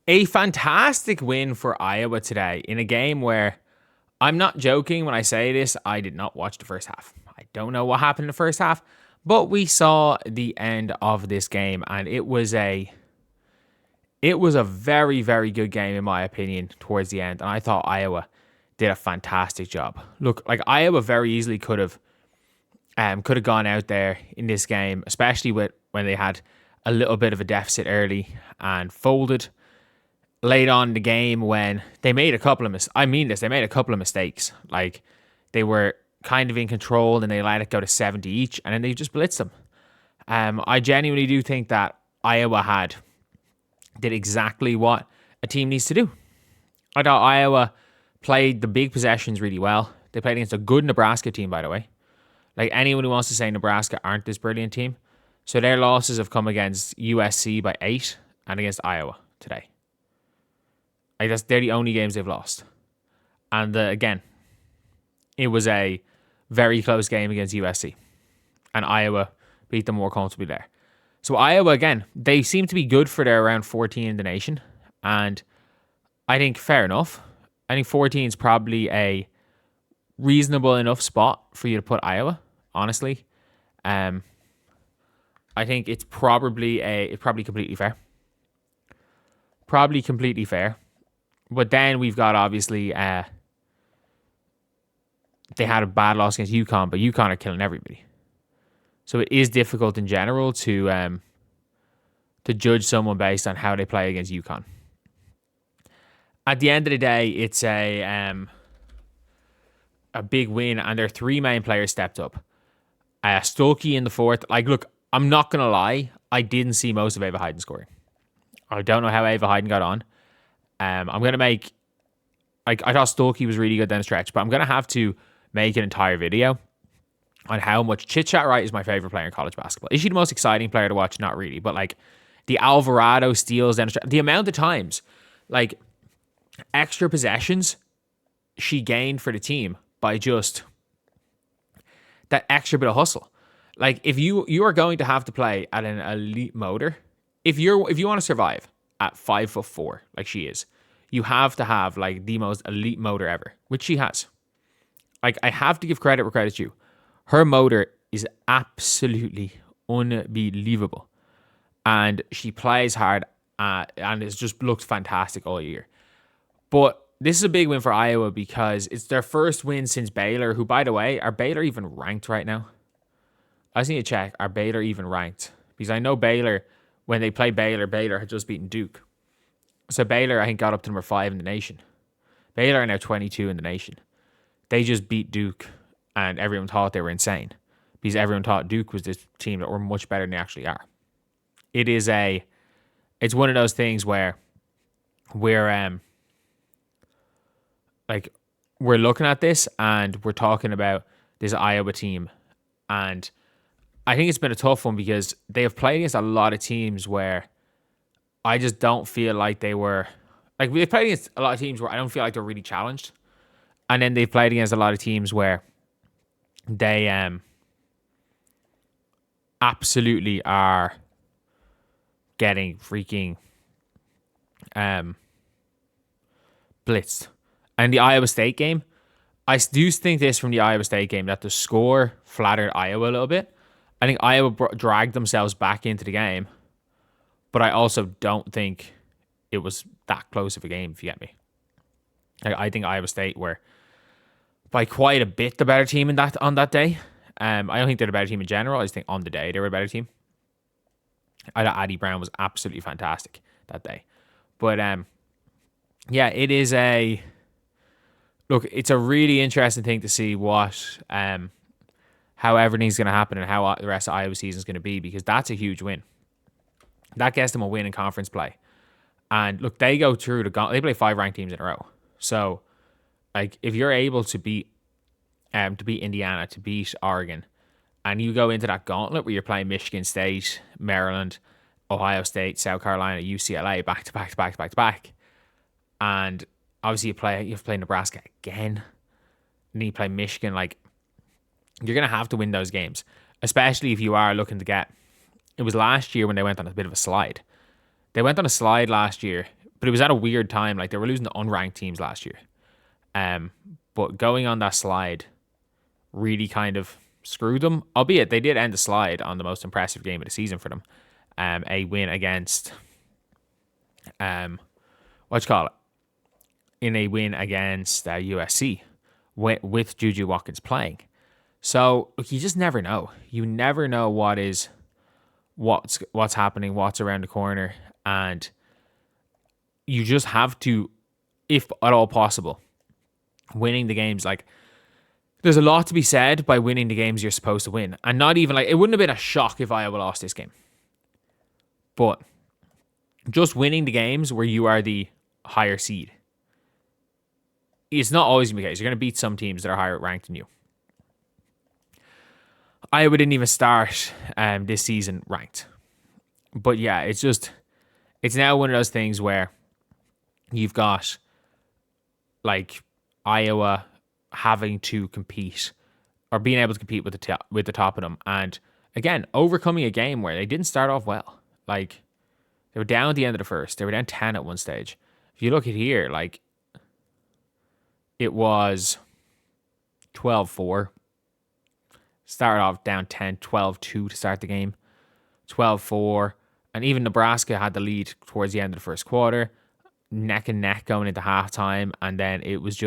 A fantastic win for Iowa today in a game where I'm not joking when I say this. I did not watch the first half. I don't know what happened in the first half, but we saw the end of this game, and it was a very, very good game in my opinion towards the end, and I thought Iowa did a fantastic job. Look, like Iowa very easily could have gone out there in this game, especially when they had a little bit of a deficit early and folded late on in the game when they made a couple of they made a couple of mistakes. Like they were kind of in control and they let it go to 70 each, and then they just blitzed them. I genuinely do think that Iowa did exactly what a team needs to do. I thought Iowa played the big possessions really well. They played against a good Nebraska team, by the way. Like anyone who wants to say Nebraska aren't this brilliant team. So their losses have come against USC by 8 and against Iowa today. Like they're the only games they've lost. And again, it was a very close game against USC. And Iowa beat them more comfortably there. So Iowa, again, they seem to be good for their around 14 in the nation. And I think fair enough. I think 14 is probably a reasonable enough spot for you to put Iowa, honestly. I think it's probably completely fair. Probably completely fair. But then we've got obviously they had a bad loss against UConn, but UConn are killing everybody. So it is difficult in general to judge someone based on how they play against UConn. At the end of the day, it's a big win, and their three main players stepped up. Stolke in the fourth. Like, look, I'm not gonna lie, I didn't see most of Ava Hayden scoring. I don't know how Ava Hayden got on. I'm gonna make I thought Stolke was really good down the stretch, but I'm gonna have to make an entire video on how much Chit Chat Wright is my favorite player in college basketball. Is she the most exciting player to watch? Not really, but like the Alvarado steals down the stretch, the amount of times, like extra possessions she gained for the team by just that extra bit of hustle. Like if you are going to have to play at an elite motor, if you want to survive at 5'4", like she is, you have to have like the most elite motor ever, which she has. Like I have to give credit where credit's due. Her motor is absolutely unbelievable, and she plays hard, and it's just looked fantastic all year. But this is a big win for Iowa because it's their first win since Baylor, who, by the way, are Baylor even ranked right now? I just need to check. Are Baylor even ranked? Because I know Baylor, when they played Baylor had just beaten Duke. So Baylor, I think, got up to number 5 in the nation. Baylor are now 22 in the nation. They just beat Duke, and everyone thought they were insane because everyone thought Duke was this team that were much better than they actually are. It's one of those things where we're looking at this and we're talking about this Iowa team, and I think it's been a tough one because they have played against a lot of teams where I just don't feel like they were like they've played against a lot of teams where I don't feel like they're really challenged, and then they've played against a lot of teams where they absolutely are getting freaking blitzed. And the Iowa State game, I do think this from the Iowa State game that the score flattered Iowa a little bit. I think Iowa dragged themselves back into the game, but I also don't think it was that close of a game, if you get me. I think Iowa State were by quite a bit the better team on that day. I don't think they're the better team in general. I just think on the day they were a better team. I thought Addie Brown was absolutely fantastic that day. But yeah, it is it's a really interesting thing to see what how everything's going to happen and how the rest of Iowa season is going to be, because that's a huge win. That gets them a win in conference play. And look, they go through they play 5 ranked teams in a row. So, like, if you're able to beat Indiana, to beat Oregon, and you go into that gauntlet where you're playing Michigan State, Maryland, Ohio State, South Carolina, UCLA, back to back, and obviously you have to play Nebraska again, and then you play Michigan, like, you're going to have to win those games, especially if you are looking to get... It was last year when they went on a bit of a slide. They went on a slide last year but it was at a weird time. Like, they were losing to unranked teams last year. But going on that slide really kind of screwed them. Albeit they did end the slide on the most impressive game of the season for them. A win against in a win against USC with Juju Watkins playing. So you just never know. You never know what's happening, what's around the corner, and you just have to, if at all possible, winning the games. Like, there's a lot to be said by winning the games you're supposed to win. And not even like, it wouldn't have been a shock if Iowa lost this game. But just winning the games where you are the higher seed, it's not always going to be the case. You're going to beat some teams that are higher ranked than you. Iowa didn't even start this season ranked. But yeah, it's now one of those things where you've got like Iowa having to compete or being able to compete with the top of them. And again, overcoming a game where they didn't start off well. Like, they were down at the end of the first. They were down 10 at one stage. If you look at here, like, it was 12-4. Started off down 10, 12-2 to start the game. 12-4. And even Nebraska had the lead towards the end of the first quarter. Neck and neck going into halftime. And then it was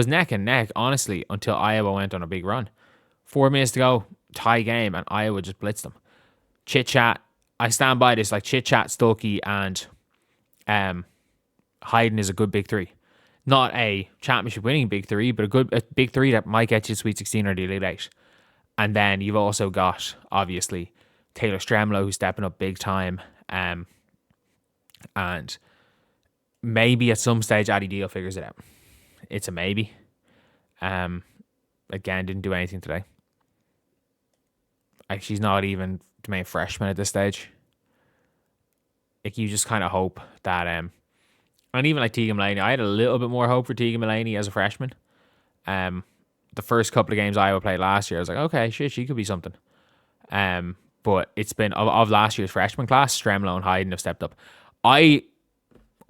neck and neck, honestly, until Iowa went on a big run. 4 minutes to go, tie game, and Iowa just blitzed them. Chit-chat. I stand by this. Like, Chit-chat, Stuckey, and Hayden is a good big three. Not a championship winning big three, but a big three that might get you to Sweet 16 or the Elite Eight. And then you've also got, obviously, Taylor Stremlo, who's stepping up big time. And maybe at some stage, Addie Deal figures it out. It's a maybe. Again, didn't do anything today. Like, she's not even the main freshman at this stage. Like, you just kind of hope that, and even like Tegan Mullaney, I had a little bit more hope for Tegan Mullaney as a freshman. The first couple of games Iowa played last year, I was like, okay, shit, she could be something. But it's been, of last year's freshman class, Stremlo and Hayden have stepped up.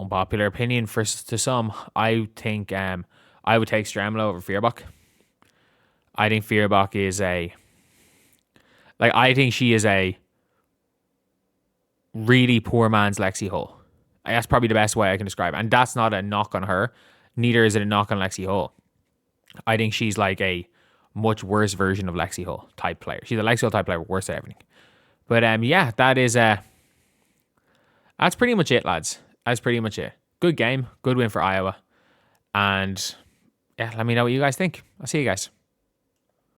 Unpopular opinion to some, I think I would take Stremlo over Feuerbach. I think Feuerbach is I think she is a really poor man's Lexi Hull. That's probably the best way I can describe it. And that's not a knock on her. Neither is it a knock on Lexi Hull. I think she's like a much worse version of Lexi Hull type player. She's a Lexi Hull type player, worse at everything. But yeah, that's pretty much it, lads. That's pretty much it. Good game. Good win for Iowa. And yeah, let me know what you guys think. I'll see you guys.